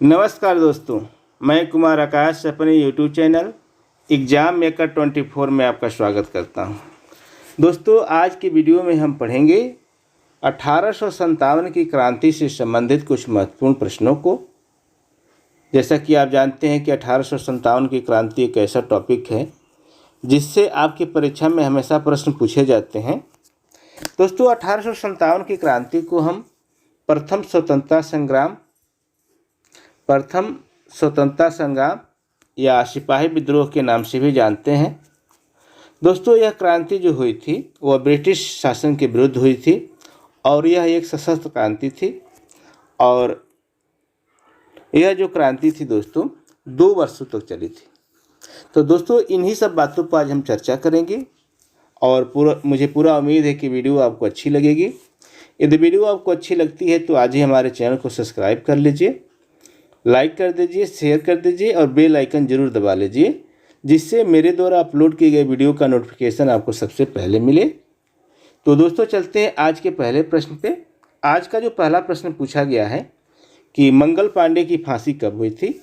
नमस्कार दोस्तों, मैं कुमार आकाश अपने यूट्यूब चैनल एग्ज़ाम मेकर 24 में आपका स्वागत करता हूं। दोस्तों, आज की वीडियो में हम पढ़ेंगे 1857 की क्रांति से संबंधित कुछ महत्वपूर्ण प्रश्नों को। जैसा कि आप जानते हैं कि 1857 की क्रांति एक ऐसा टॉपिक है जिससे आपकी परीक्षा में हमेशा प्रश्न पूछे जाते हैं। दोस्तों, 1857 की क्रांति को हम प्रथम स्वतंत्रता संग्राम या सिपाही विद्रोह के नाम से भी जानते हैं। दोस्तों, यह क्रांति जो हुई थी वह ब्रिटिश शासन के विरुद्ध हुई थी और यह एक सशस्त्र क्रांति थी। और यह जो क्रांति थी दोस्तों 2 वर्षों तक चली थी। तो दोस्तों, इन्हीं सब बातों पर आज हम चर्चा करेंगे और मुझे पूरा उम्मीद है कि वीडियो आपको अच्छी लगेगी। यदि वीडियो आपको अच्छी लगती है तो आज ही हमारे चैनल को सब्सक्राइब कर लीजिए, लाइक कर दीजिए, शेयर कर दीजिए और बेल आइकन जरूर दबा लीजिए, जिससे मेरे द्वारा अपलोड किए गए वीडियो का नोटिफिकेशन आपको सबसे पहले मिले। तो दोस्तों, चलते हैं आज के पहले प्रश्न पे। आज का जो पहला प्रश्न पूछा गया है कि मंगल पांडे की फांसी कब हुई थी।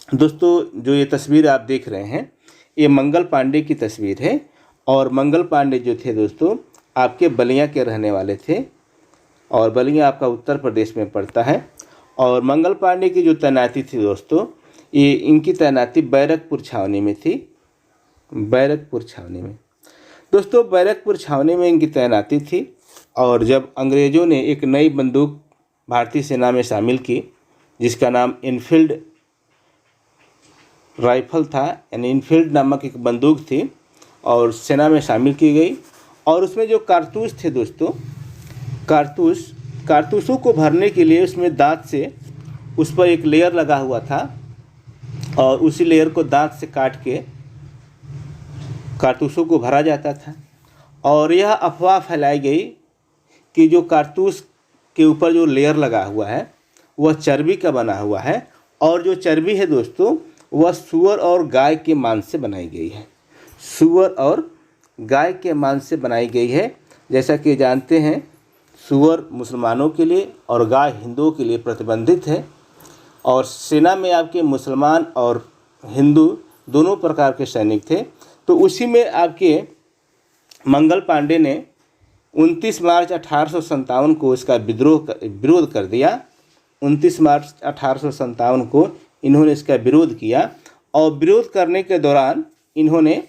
दोस्तों, जो ये तस्वीर आप देख रहे हैं ये मंगल पांडे की तस्वीर है और मंगल पांडे जो थे दोस्तों आपके बलिया के रहने वाले थे और बलिया आपका उत्तर प्रदेश में पड़ता है। और मंगल पांडे की जो तैनाती थी दोस्तों, ये इनकी तैनाती बैरकपुर छावनी में थी। बैरकपुर छावनी में दोस्तों, बैरकपुर छावनी में इनकी तैनाती थी। और जब अंग्रेज़ों ने एक नई बंदूक भारतीय सेना में शामिल की जिसका नाम इनफील्ड राइफल था, यानी इनफील्ड नामक एक बंदूक थी और सेना में शामिल की गई। और उसमें जो कारतूस थे दोस्तों, कारतूसों को भरने के लिए उसमें दांत से उस पर एक लेयर लगा हुआ था और उसी लेयर को दांत से काट के कारतूसों को भरा जाता था। और यह अफवाह फैलाई गई कि जो कारतूस के ऊपर जो लेयर लगा हुआ है वह चर्बी का बना हुआ है और जो चर्बी है दोस्तों वह सूअर और गाय के मांस से बनाई गई है। सूअर और गाय के मांस से बनाई गई है। जैसा कि जानते हैं, सूअर मुसलमानों के लिए और गाय हिंदुओं के लिए प्रतिबंधित है और सेना में आपके मुसलमान और हिंदू दोनों प्रकार के सैनिक थे। तो उसी में आपके मंगल पांडे ने 29 मार्च 1857 को इसका विरोध कर दिया। 29 मार्च 1857 को इन्होंने इसका विरोध किया और विरोध करने के दौरान इन्होंने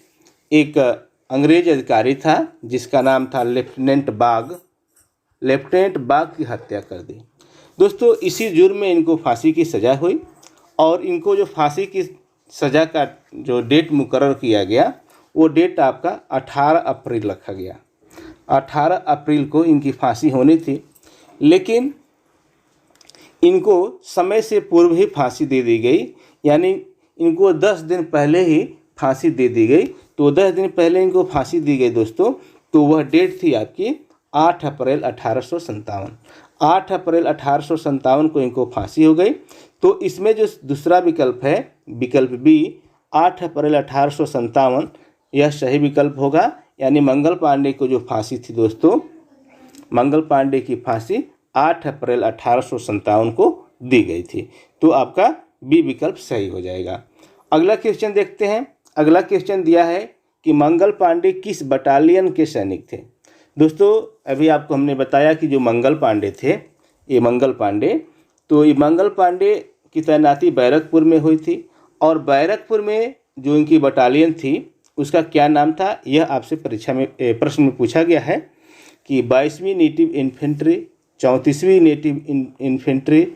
एक अंग्रेज अधिकारी था जिसका नाम था लेफ्टिनेंट बाग की हत्या कर दी। दोस्तों, इसी जुर्म में इनको फांसी की सज़ा हुई और इनको जो फांसी की सज़ा का जो डेट मुकर्रर किया गया वो डेट आपका 18 अप्रैल रखा गया। 18 अप्रैल को इनकी फांसी होनी थी, लेकिन इनको समय से पूर्व ही फांसी दे दी गई, यानी इनको 10 दिन पहले ही फांसी दे दी गई। तो 10 दिन पहले इनको फांसी दी गई दोस्तों, तो वह डेट थी आपकी 8 अप्रैल 1857। 8 अप्रैल 1857 को इनको फांसी हो गई। तो इसमें जो दूसरा विकल्प है, विकल्प बी 8 अप्रैल 1857, यह सही विकल्प होगा। यानी मंगल पांडे को जो फांसी थी दोस्तों, मंगल पांडे की फांसी 8 अप्रैल 1857 को दी गई थी। तो आपका बी विकल्प सही हो जाएगा। अगला क्वेश्चन देखते हैं। अगला क्वेश्चन दिया है कि मंगल पांडे किस बटालियन के सैनिक थे। दोस्तों, अभी आपको हमने बताया कि जो मंगल पांडे थे, ये मंगल पांडे की तैनाती बैरकपुर में हुई थी और बैरकपुर में जो इनकी बटालियन थी उसका क्या नाम था, यह आपसे परीक्षा में प्रश्न में पूछा गया है कि 22वीं नेटिव इन्फेंट्री, 34वीं नेटिव इन्फेंट्री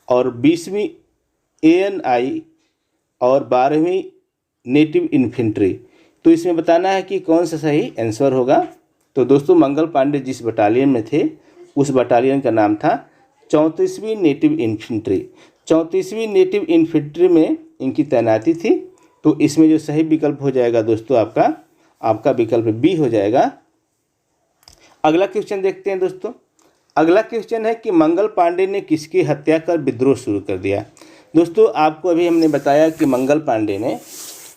और 20वीं ANI और 12वीं नेटिव इन्फेंट्री। तो इसमें बताना है कि कौन सा सही आंसर होगा। तो दोस्तों, मंगल पांडे जिस बटालियन में थे उस बटालियन का नाम था 34वीं नेटिव इन्फेंट्री। 34वीं नेटिव इन्फेंट्री में इनकी तैनाती थी। तो इसमें जो सही विकल्प हो जाएगा दोस्तों आपका विकल्प बी हो जाएगा। अगला क्वेश्चन देखते हैं दोस्तों। अगला क्वेश्चन है कि मंगल पांडे ने किसकी हत्या कर विद्रोह शुरू कर दिया। दोस्तों, आपको अभी हमने बताया कि मंगल पांडे ने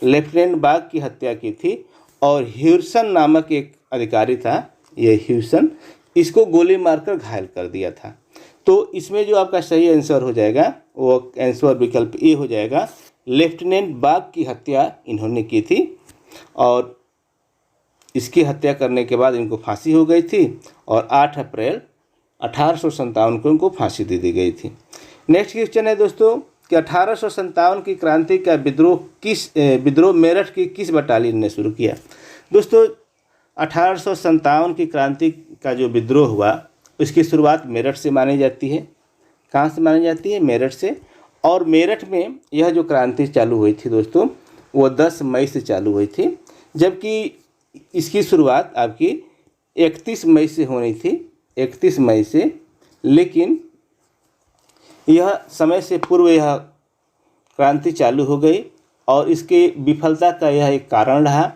लेफ्टिनेंट बाग की हत्या की थी और ह्यूसन नामक एक अधिकारी था, यह ह्यूसन, इसको गोली मारकर घायल कर दिया था। तो इसमें जो आपका सही आंसर हो जाएगा वो आंसर विकल्प ए हो जाएगा। लेफ्टिनेंट बाग की हत्या इन्होंने की थी और इसकी हत्या करने के बाद इनको फांसी हो गई थी और 8 अप्रैल 1857 को इनको फांसी दे दी गई थी। नेक्स्ट क्वेश्चन है दोस्तों कि 1857 की क्रांति का विद्रोह मेरठ की किस बटालियन ने शुरू किया। दोस्तों 1857 की क्रांति का जो विद्रोह हुआ उसकी शुरुआत मेरठ से मानी जाती है। कहाँ से मानी जाती है? मेरठ से। और मेरठ में यह जो क्रांति चालू हुई थी दोस्तों वो 10 मई से चालू हुई थी, जबकि इसकी शुरुआत आपकी 31 मई से होनी थी, 31 मई से, लेकिन यह समय से पूर्व यह क्रांति चालू हो गई और इसके विफलता का यह एक कारण रहा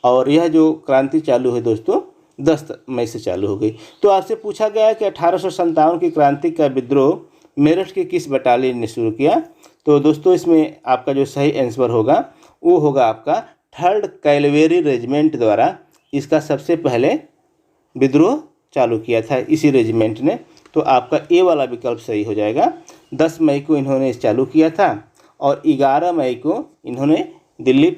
और यह जो क्रांति चालू हुई दोस्तों 10 मई से चालू हो गई। तो आपसे पूछा गया है कि 1857 की क्रांति का विद्रोह मेरठ के किस बटालियन ने शुरू किया। तो दोस्तों इसमें आपका जो सही आंसर होगा वो होगा आपका 3rd कैवलरी रेजिमेंट द्वारा इसका सबसे पहले विद्रोह चालू किया था इसी रेजिमेंट ने। तो आपका ए वाला विकल्प सही हो जाएगा। 10 मई को इन्होंने चालू किया था और 11 मई को इन्होंने दिल्ली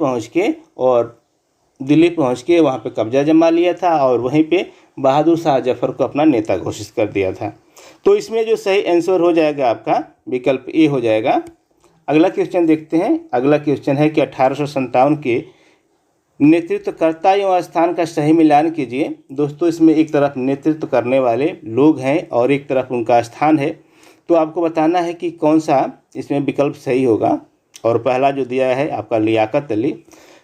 पहुंच के वहां पे कब्जा जमा लिया था और वहीं पे बहादुर शाह जफर को अपना नेता घोषित कर दिया था। तो इसमें जो सही आंसर हो जाएगा आपका विकल्प ए हो जाएगा। अगला क्वेश्चन देखते हैं। अगला क्वेश्चन है कि 1857 के नेतृत्वकर्ता एवं स्थान का सही मिलान कीजिए। दोस्तों इसमें एक तरफ नेतृत्व करने वाले लोग हैं और एक तरफ उनका स्थान है, तो आपको बताना है कि कौन सा इसमें विकल्प सही होगा। और पहला जो दिया है आपका लियाकत अली।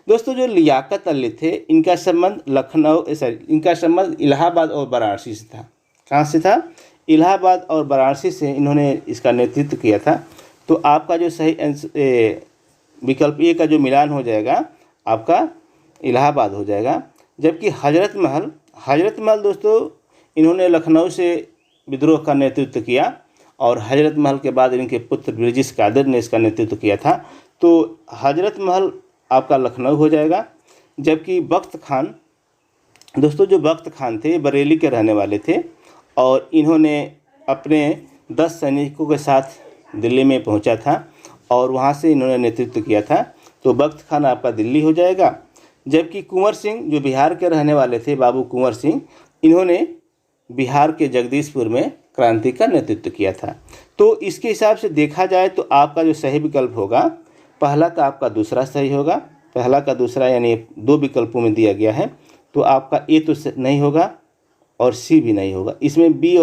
दोस्तों जो लियाकत अली थे इनका संबंध इनका संबंध इलाहाबाद और वाराणसी से था। कहाँ से था? इलाहाबाद और वाराणसी से इन्होंने इसका नेतृत्व किया था। तो आपका जो सही विकल्प ए का जो मिलान हो जाएगा आपका इलाहाबाद हो जाएगा। जबकि हजरत महल दोस्तों इन्होंने लखनऊ से विद्रोह का नेतृत्व किया और हजरत महल के बाद इनके पुत्र ब्रिजेश कादिर ने इसका नेतृत्व किया था। तो हजरत महल आपका लखनऊ हो जाएगा। जबकि बख्त खान दोस्तों जो बख्त खान थे बरेली के रहने वाले थे और इन्होंने अपने 10 सैनिकों के साथ दिल्ली में पहुंचा था और वहां से इन्होंने नेतृत्व किया था। तो बख्त खान आपका दिल्ली हो जाएगा। जबकि कुंवर सिंह जो बिहार के रहने वाले थे, बाबू कुंवर सिंह, इन्होंने बिहार के जगदीशपुर में क्रांति का नेतृत्व किया था। तो इसके हिसाब से देखा जाए तो आपका जो सही विकल्प होगा पहला का आपका दूसरा सही होगा। पहला का दूसरा यानी 2 विकल्पों में दिया गया है। तो आपका ए तो नहीं होगा और सी भी नहीं होगा। इसमें बी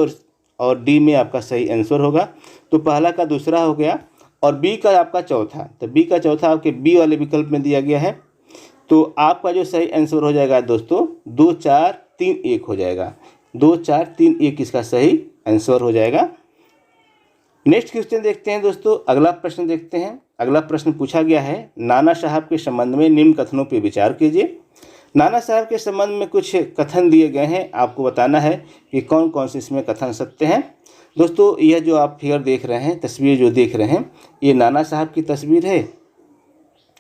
और डी में आपका सही आंसर होगा। तो पहला का दूसरा हो गया और बी का आपका चौथा। तो बी का चौथा आपके बी वाले विकल्प में दिया गया है। तो आपका जो सही आंसर हो जाएगा दोस्तों 2 4 3 1 हो जाएगा। 2 4 3 1 इसका सही आंसर हो जाएगा। नेक्स्ट क्वेश्चन देखते हैं दोस्तों। अगला प्रश्न देखते हैं। अगला प्रश्न पूछा गया है नाना साहब के संबंध में निम्न कथनों पर विचार कीजिए। नाना साहब के संबंध में कुछ कथन दिए गए हैं, आपको बताना है कि कौन कौन से इसमें कथन सत्य हैं। दोस्तों यह जो आप फिगर देख रहे हैं, तस्वीर जो देख रहे हैं, ये नाना साहब की तस्वीर है।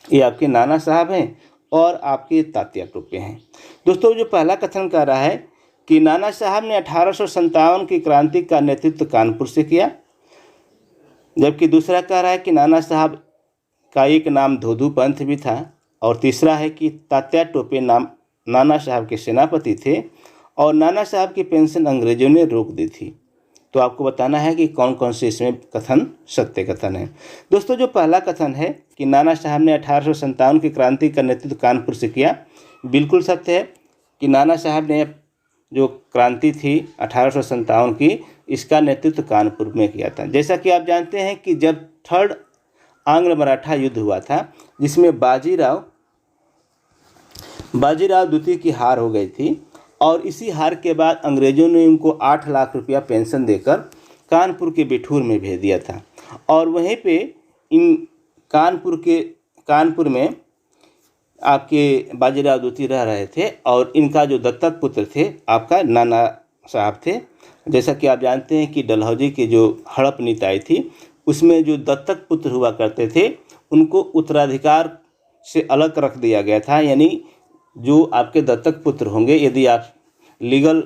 ये आपके नाना साहब हैं और आपके तात्या टोपे हैं। दोस्तों जो पहला कथन कर रहा है कि नाना साहब ने 1857 की क्रांति का नेतृत्व कानपुर से किया, जबकि दूसरा कह रहा है कि नाना साहब का एक नाम धोधू पंथ भी था और तीसरा है कि तात्या टोपे नाम नाना साहब के सेनापति थे और नाना साहब की पेंशन अंग्रेजों ने रोक दी थी। तो आपको बताना है कि कौन कौन से इसमें कथन सत्य कथन है। दोस्तों जो पहला कथन है कि नाना साहब ने 1857 की क्रांति का नेतृत्व कानपुर से किया, बिल्कुल सत्य है कि नाना साहब ने जो क्रांति थी 1857 की, इसका नेतृत्व कानपुर में किया था। जैसा कि आप जानते हैं कि जब 3rd आंग्ल मराठा युद्ध हुआ था जिसमें बाजीराव द्वितीय की हार हो गई थी और इसी हार के बाद अंग्रेज़ों ने उनको 8 लाख रुपया पेंशन देकर कानपुर के बिठूर में भेज दिया था और वहीं पे इन कानपुर में आपके बाजीराव द्वितीय रह रहे थे और इनका जो दत्तक पुत्र थे आपका नाना साहब थे। जैसा कि आप जानते हैं कि डलहौजी की जो हड़प नीति आई थी उसमें जो दत्तक पुत्र हुआ करते थे उनको उत्तराधिकार से अलग रख दिया गया था। यानी जो आपके दत्तक पुत्र होंगे, यदि आप लीगल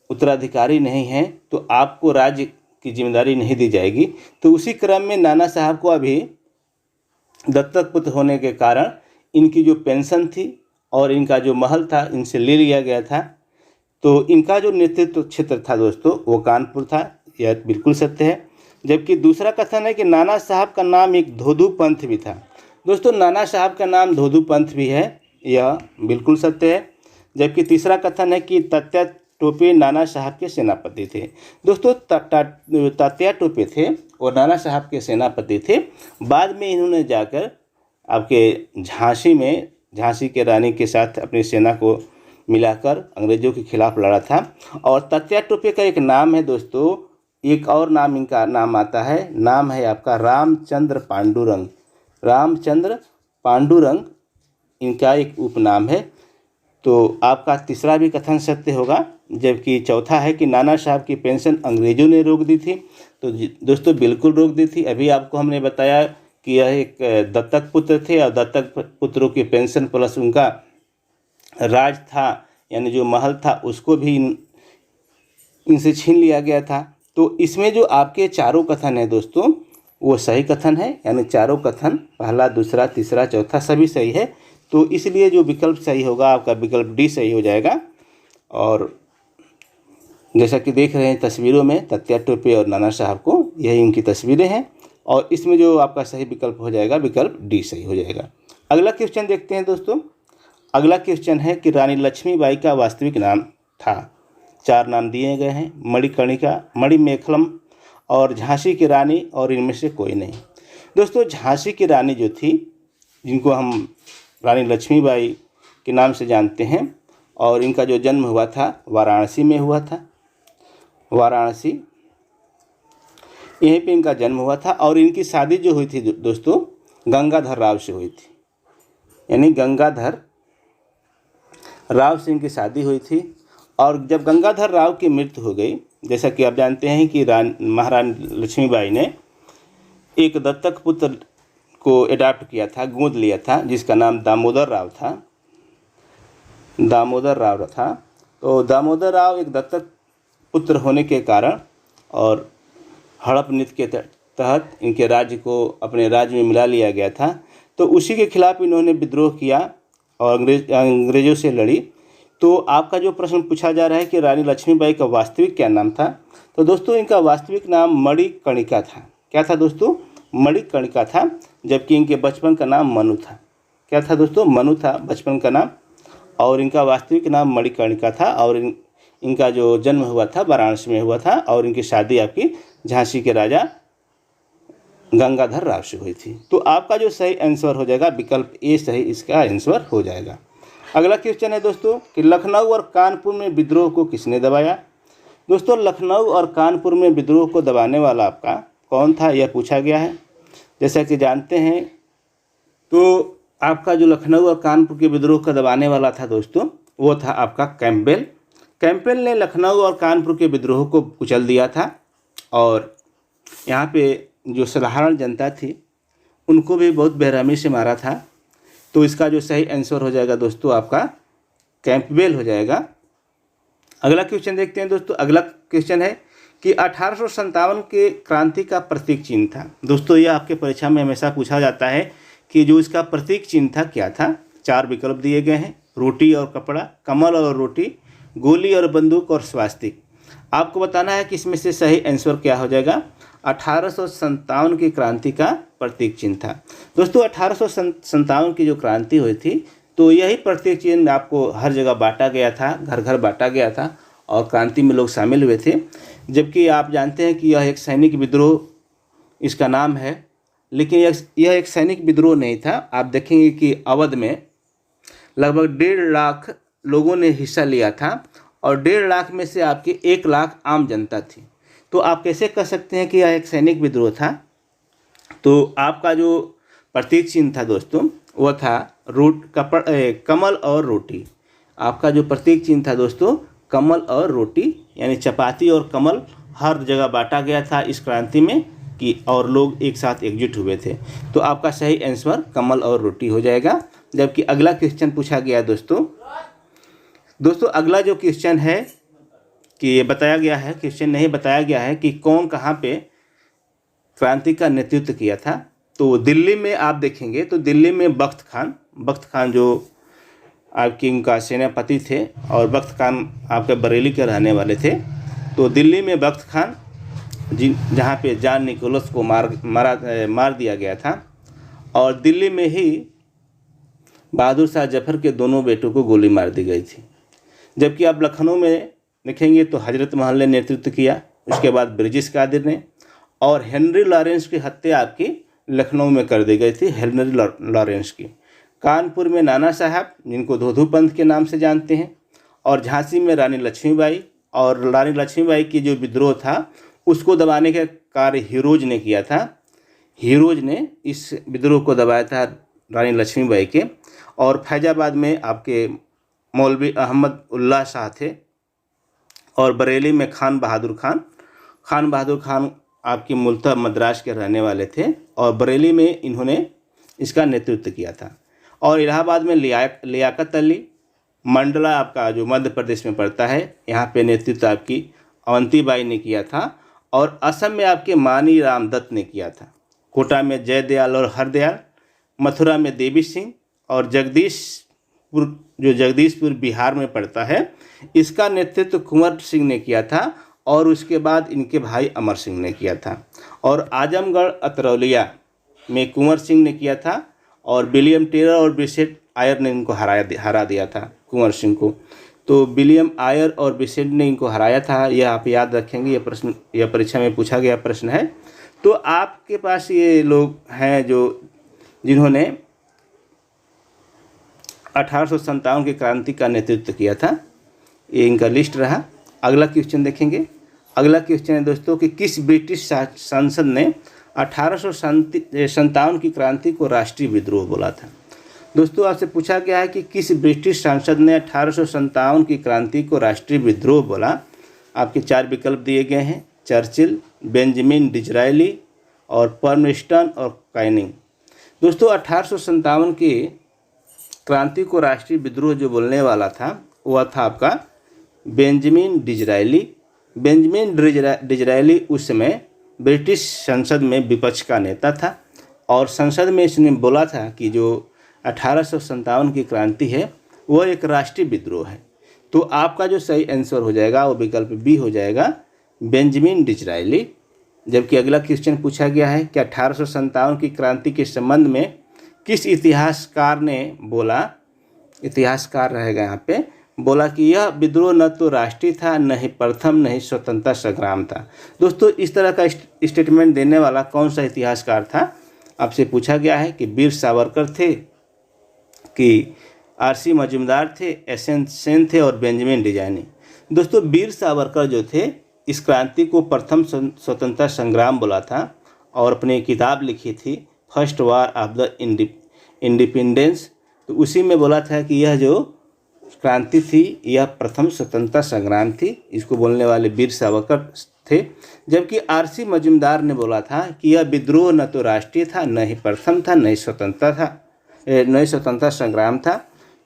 उत्तराधिकारी नहीं हैं तो आपको राज्य की जिम्मेदारी नहीं दी जाएगी। तो उसी क्रम में नाना साहब को अभी दत्तक पुत्र होने के कारण इनकी जो पेंशन थी और इनका जो महल था इनसे ले लिया गया था। तो इनका जो नेतृत्व क्षेत्र था दोस्तों वो कानपुर था, यह बिल्कुल सत्य है। जबकि दूसरा कथन है कि नाना साहब का नाम एक धोधू पंथ भी था। दोस्तों नाना साहब का नाम धोधू पंथ भी है, यह बिल्कुल सत्य है। जबकि तीसरा कथन है कि तात्या टोपे नाना साहब के सेनापति थे। दोस्तों तात्या टोपे थे और नाना साहब के सेनापति थे। बाद में इन्होंने जाकर आपके झांसी के रानी के साथ अपनी सेना को मिलाकर अंग्रेजों के खिलाफ लड़ा था। और तात्या टोपे का एक नाम है दोस्तों, एक और नाम इनका नाम आता है, नाम है आपका रामचंद्र पांडुरंग। रामचंद्र पांडुरंग इनका एक उपनाम है। तो आपका तीसरा भी कथन सत्य होगा। जबकि चौथा है कि नाना साहब की पेंशन अंग्रेजों ने रोक दी थी। तो दोस्तों बिल्कुल रोक दी थी। अभी आपको हमने बताया कि यह एक दत्तक पुत्र थे और दत्तक पुत्रों की पेंशन प्लस उनका राज था यानी जो महल था उसको भी इनसे छीन लिया गया था। तो इसमें जो आपके चारों कथन है दोस्तों वो सही कथन है, यानी चारों कथन पहला, दूसरा, तीसरा, चौथा सभी सही है। तो इसलिए जो विकल्प सही होगा आपका विकल्प डी सही हो जाएगा। और जैसा कि देख रहे हैं तस्वीरों में तात्या टोपे और नाना साहब को, यही इनकी तस्वीरें हैं। और इसमें जो आपका सही विकल्प हो जाएगा विकल्प डी सही हो जाएगा। अगला क्वेश्चन देखते हैं दोस्तों। अगला क्वेश्चन है कि रानी लक्ष्मीबाई का वास्तविक नाम था। 4 नाम दिए गए हैं, मणिकर्णिका, मणिमेखलम और झांसी की रानी, और इनमें से कोई नहीं। दोस्तों झांसी की रानी जो थी, जिनको हम रानी लक्ष्मीबाई के नाम से जानते हैं, और इनका जो जन्म हुआ था वाराणसी में हुआ था। वाराणसी यहीं पे इनका जन्म हुआ था। और इनकी शादी जो हुई थी दोस्तों गंगाधर राव से हुई थी, यानी गंगाधर राव से इनकी शादी हुई थी। और जब गंगाधर राव की मृत्यु हो गई, जैसा कि आप जानते हैं कि महारानी लक्ष्मीबाई ने एक दत्तक पुत्र को अडॉप्ट किया था, गोद लिया था, जिसका नाम दामोदर राव था। दामोदर राव था। तो दामोदर राव एक दत्तक पुत्र होने के कारण और हड़प नीति के तहत इनके राज्य को अपने राज्य में मिला लिया गया था। तो उसी के खिलाफ इन्होंने विद्रोह किया और अंग्रेजों से लड़ी। तो आपका जो प्रश्न पूछा जा रहा है कि रानी लक्ष्मीबाई का वास्तविक क्या नाम था, तो दोस्तों इनका वास्तविक नाम मणिकर्णिका था। क्या था दोस्तों? मणिकर्णिका था। जबकि इनके बचपन का नाम मनु था। क्या था दोस्तों? मनु था बचपन का नाम, और इनका वास्तविक नाम मणिकर्णिका था। और इनका जो जन्म हुआ था वाराणसी में हुआ था, और इनकी शादी आपकी झांसी के राजा गंगाधर राव से हुई थी। तो आपका जो सही आंसर हो जाएगा विकल्प ए सही इसका आंसर हो जाएगा। अगला क्वेश्चन है दोस्तों कि लखनऊ और कानपुर में विद्रोह को किसने दबाया। दोस्तों लखनऊ और कानपुर में विद्रोह को दबाने वाला आपका कौन था, यह पूछा गया है। जैसा कि जानते हैं तो आपका जो लखनऊ और कानपुर के विद्रोह को दबाने वाला था दोस्तों वो था आपका कैंपबेल। कैंपबेल ने लखनऊ और कानपुर के विद्रोह को कुचल दिया था। और यहाँ पे जो साधारण जनता थी उनको भी बहुत बेरहमी से मारा था। तो इसका जो सही आंसर हो जाएगा दोस्तों आपका कैंपबेल हो जाएगा। अगला क्वेश्चन देखते हैं दोस्तों। अगला क्वेश्चन है कि 1857 के क्रांति का प्रतीक चिन्ह था। दोस्तों यह आपके परीक्षा में हमेशा पूछा जाता है कि जो इसका प्रतीक चिन्ह था क्या था। 4 विकल्प दिए गए हैं, रोटी और कपड़ा, कमल और रोटी, गोली और बंदूक और स्वास्तिक। आपको बताना है कि इसमें से सही आंसर क्या हो जाएगा। 1857 की क्रांति का प्रतीक चिन्ह था। दोस्तों 1857 की जो क्रांति हुई थी तो यही प्रतीक चिन्ह आपको हर जगह बांटा गया था, घर घर बांटा गया था और क्रांति में लोग शामिल हुए थे। जबकि आप जानते हैं कि यह एक सैनिक विद्रोह इसका नाम है, लेकिन यह एक सैनिक विद्रोह नहीं था। आप देखेंगे कि अवध में लगभग 1.5 लाख लोगों ने हिस्सा लिया था और 1.5 लाख में से आपकी 1 लाख आम जनता थी। तो आप कैसे कह सकते हैं कि यह एक सैनिक विद्रोह था। तो आपका जो प्रतीक चिन्ह था दोस्तों वो था कमल और रोटी। आपका जो प्रतीक चिन्ह था दोस्तों कमल और रोटी, यानी चपाती और कमल हर जगह बांटा गया था इस क्रांति में कि और लोग एक साथ एकजुट हुए थे। तो आपका सही आंसर कमल और रोटी हो जाएगा। जबकि अगला क्वेश्चन पूछा गया दोस्तों अगला जो क्वेश्चन है कि ये बताया गया है, क्वेश्चन नहीं बताया गया है कि कौन कहाँ पे क्रांति का नेतृत्व किया था। तो दिल्ली में आप देखेंगे तो दिल्ली में बख्त खान जो आपकी उनका सेनापति थे, और बख्त खान आपके बरेली के रहने वाले थे। तो दिल्ली में बख्त खान जहाँ पे जॉन निकोलस को मार दिया गया था, और दिल्ली में ही बहादुर शाह जफर के दोनों बेटों को गोली मार दी गई थी। जबकि आप लखनऊ में देखेंगे तो हजरत महल ने नेतृत्व किया, उसके बाद ब्रिटिश कादिर ने, और हेनरी लॉरेंस की हत्या आपकी लखनऊ में कर दी गई थी, हेनरी लॉरेंस की। कानपुर में नाना साहब, जिनको धोधू पंथ के नाम से जानते हैं, और झांसी में रानी लक्ष्मीबाई। और रानी लक्ष्मीबाई की जो विद्रोह था उसको दबाने का कार्य हीरोज ने किया था। हीरोज ने इस विद्रोह को दबाया था रानी लक्ष्मीबाई के। और फैजाबाद में आपके मौलवी अहमद उल्लाह शाह थे, और बरेली में खान बहादुर खान आपकी मूलतः मद्रास के रहने वाले थे, और बरेली में इन्होंने इसका नेतृत्व किया था। और इलाहाबाद में लियाकत अली, मंडला आपका जो मध्य प्रदेश में पड़ता है, यहाँ पे नेतृत्व आपकी अवंतीबाई ने किया था। और असम में आपके मानी राम दत्त ने किया था। कोटा में जयदयाल और हरदयाल, मथुरा में देवी सिंह, और जगदीशपुर बिहार में पड़ता है, इसका नेतृत्व कुंवर सिंह ने किया था, और उसके बाद इनके भाई अमर सिंह ने किया था। और आजमगढ़ अतरौलिया में कुंवर सिंह ने किया था, और विलियम टेलर और बिसेट आयर ने इनको हरा दिया था कुंवर सिंह को। तो विलियम आयर और बिसेट ने इनको हराया था, यह आप याद रखेंगे, यह परीक्षा में पूछा गया प्रश्न है। तो आपके पास ये लोग हैं जिन्होंने 1857 की क्रांति का नेतृत्व किया था, ये इनका लिस्ट रहा। अगला क्वेश्चन देखेंगे। अगला क्वेश्चन है दोस्तों कि किस ब्रिटिश सांसद ने 1857 की क्रांति को राष्ट्रीय विद्रोह बोला था। दोस्तों आपसे पूछा गया है कि किस ब्रिटिश सांसद ने 1857 की क्रांति को राष्ट्रीय विद्रोह बोला। आपके 4 विकल्प दिए गए हैं, चर्चिल, बेंजामिन डिज़रायली, और पर्मस्टन और कैनिंग। दोस्तों 1857 की क्रांति को राष्ट्रीय विद्रोह जो बोलने वाला था वह था आपका बेंजामिन डिज़रायली। बेंजामिन डिज़रायली उस समय ब्रिटिश संसद में विपक्ष का नेता था, और संसद में इसने बोला था कि जो 1857 की क्रांति है वह एक राष्ट्रीय विद्रोह है। तो आपका जो सही आंसर हो जाएगा वो विकल्प बी हो जाएगा, बेंजामिन डिज़रायली। जबकि अगला क्वेश्चन पूछा गया है कि 1857 की क्रांति के संबंध में किस इतिहासकार ने बोला, इतिहासकार रहेगा यहाँ पे, बोला कि यह विद्रोह न तो राष्ट्रीय था, न ही प्रथम, न ही स्वतंत्रता संग्राम था। दोस्तों इस तरह का स्टेटमेंट देने वाला कौन सा इतिहासकार था, आपसे पूछा गया है कि वीर सावरकर थे, कि आरसी मजूमदार थे, एसएन सेन थे, और बेंजामिन डिज़रायली। दोस्तों वीर सावरकर जो थे इस क्रांति को प्रथम स्वतंत्रता संग्राम बोला था, और अपनी किताब लिखी थी first war of the independence. तो उसी में बोला था कि यह जो क्रांति थी यह प्रथम स्वतंत्रता संग्राम थी, इसको बोलने वाले वीर सावरकर थे। जबकि आरसी मजूमदार ने बोला था कि यह विद्रोह न तो राष्ट्रीय था, न ही प्रथम था, न ही स्वतंत्रता संग्राम था।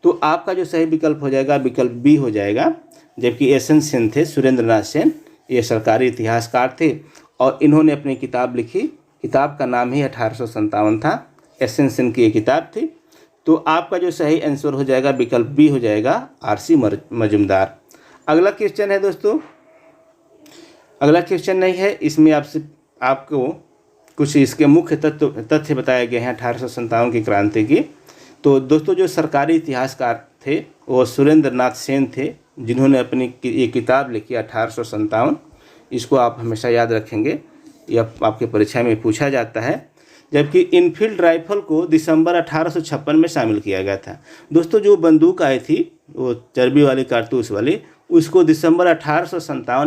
तो आपका जो सही विकल्प हो जाएगा विकल्प बी हो जाएगा। जबकि एसएन सेन थे, सुरेंद्र नाथ सेन, ये सरकारी इतिहासकार थे, और इन्होंने अपनी किताब लिखी, किताब का नाम ही 1857 था, एसएन सेन की ये किताब थी। तो आपका जो सही आंसर हो जाएगा विकल्प बी हो जाएगा, आरसी मजूमदार। अगला क्वेश्चन है दोस्तों, अगला क्वेश्चन नहीं है, इसमें आपको कुछ इसके मुख्य तथ्य बताए गए हैं 1857 की क्रांति की। तो दोस्तों जो सरकारी इतिहासकार थे वो सुरेंद्र नाथ सेन थे, जिन्होंने अपनी ये किताब लिखी 1857। इसको आप हमेशा याद रखेंगे, यह आपके परीक्षा में पूछा जाता है। जबकि इनफील्ड राइफल को दिसंबर 1856 में शामिल किया गया था। दोस्तों जो बंदूक आई थी वो चर्बी वाली कारतूस वाली, उसको दिसंबर 1856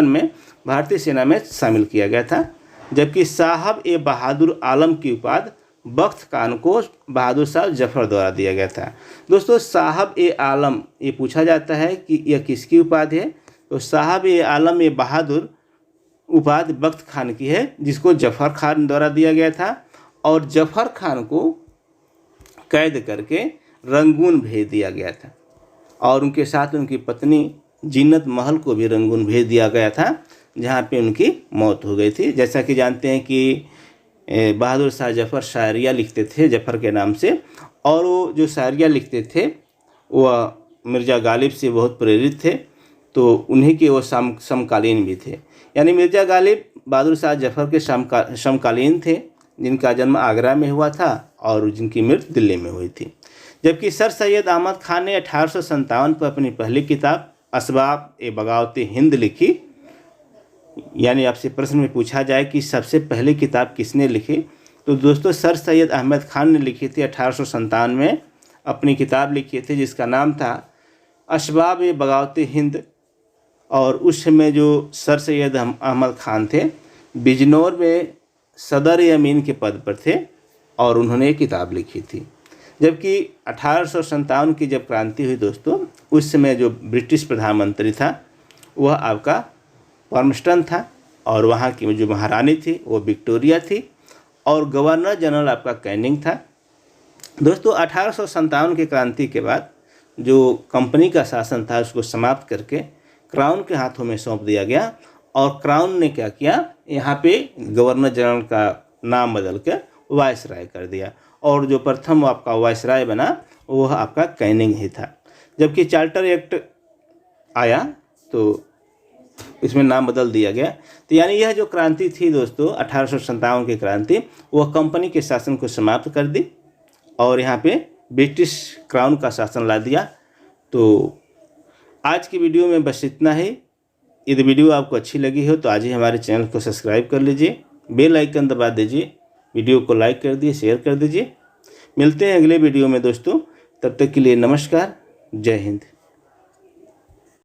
में भारतीय सेना में शामिल किया गया था। जबकि साहब ए बहादुर आलम की उपाधि बख्त खान को बहादुर शाह जफर द्वारा दिया गया था। दोस्तों साहब ए आलम ये पूछा जाता है कि यह किसकी उपाधि है, तो साहब ए आलम ए बहादुर उपाधि बख्त खान की है, जिसको जफर खान द्वारा दिया गया था। और जफर खान को कैद करके रंगून भेज दिया गया था, और उनके साथ उनकी पत्नी जीनत महल को भी रंगून भेज दिया गया था, जहाँ पे उनकी मौत हो गई थी। जैसा कि जानते हैं कि बहादुर शाह जफ़र शायरिया लिखते थे जफ़र के नाम से, और वो जो शायरिया लिखते थे वह मिर्ज़ा गालिब से बहुत प्रेरित थे, तो उन्हीं के वो समकालीन भी थे। यानी मिर्ज़ा गालिब बहादुर शाह जफ़र के समकालीन थे, जिनका जन्म आगरा में हुआ था और जिनकी मृत्यु दिल्ली में हुई थी। जबकि सर सैयद अहमद खान ने 1857 पर अपनी पहली किताब असबाब ए बगावत हिंद लिखी। यानी आपसे प्रश्न में पूछा जाए कि सबसे पहली किताब किसने लिखी, तो दोस्तों सर सैयद अहमद खान ने लिखी थी। 1857 में अपनी किताब लिखी थी जिसका नाम था असबाब ए बगावत हिंद। और उस समय जो सर सैयद अहमद खान थे बिजनौर में सदर अमीन के पद पर थे और उन्होंने ये किताब लिखी थी। जबकि 1857 की जब क्रांति हुई दोस्तों, उस समय जो ब्रिटिश प्रधानमंत्री था वह आपका पॉर्मस्टन था, और वहाँ की जो महारानी थी वो विक्टोरिया थी, और गवर्नर जनरल आपका कैनिंग था। दोस्तों 1857 की क्रांति के बाद जो कंपनी का शासन था उसको समाप्त करके क्राउन के हाथों में सौंप दिया गया, और क्राउन ने क्या किया, यहाँ पे गवर्नर जनरल का नाम बदल कर वायसराय कर दिया, और जो प्रथम आपका वायसराय बना वह आपका कैनिंग ही था। जबकि चार्टर एक्ट आया तो इसमें नाम बदल दिया गया। तो यानी यह जो क्रांति थी दोस्तों 1857 की क्रांति, वह कंपनी के शासन को समाप्त कर दी और यहाँ पे ब्रिटिश क्राउन का शासन ला दिया। तो आज की वीडियो में बस इतना ही। यदि वीडियो आपको अच्छी लगी हो तो आज ही हमारे चैनल को सब्सक्राइब कर लीजिए, बेल आइकन दबा दीजिए, वीडियो को लाइक कर दिए, शेयर कर दीजिए। मिलते हैं अगले वीडियो में दोस्तों, तब तक के लिए नमस्कार, जय हिंद।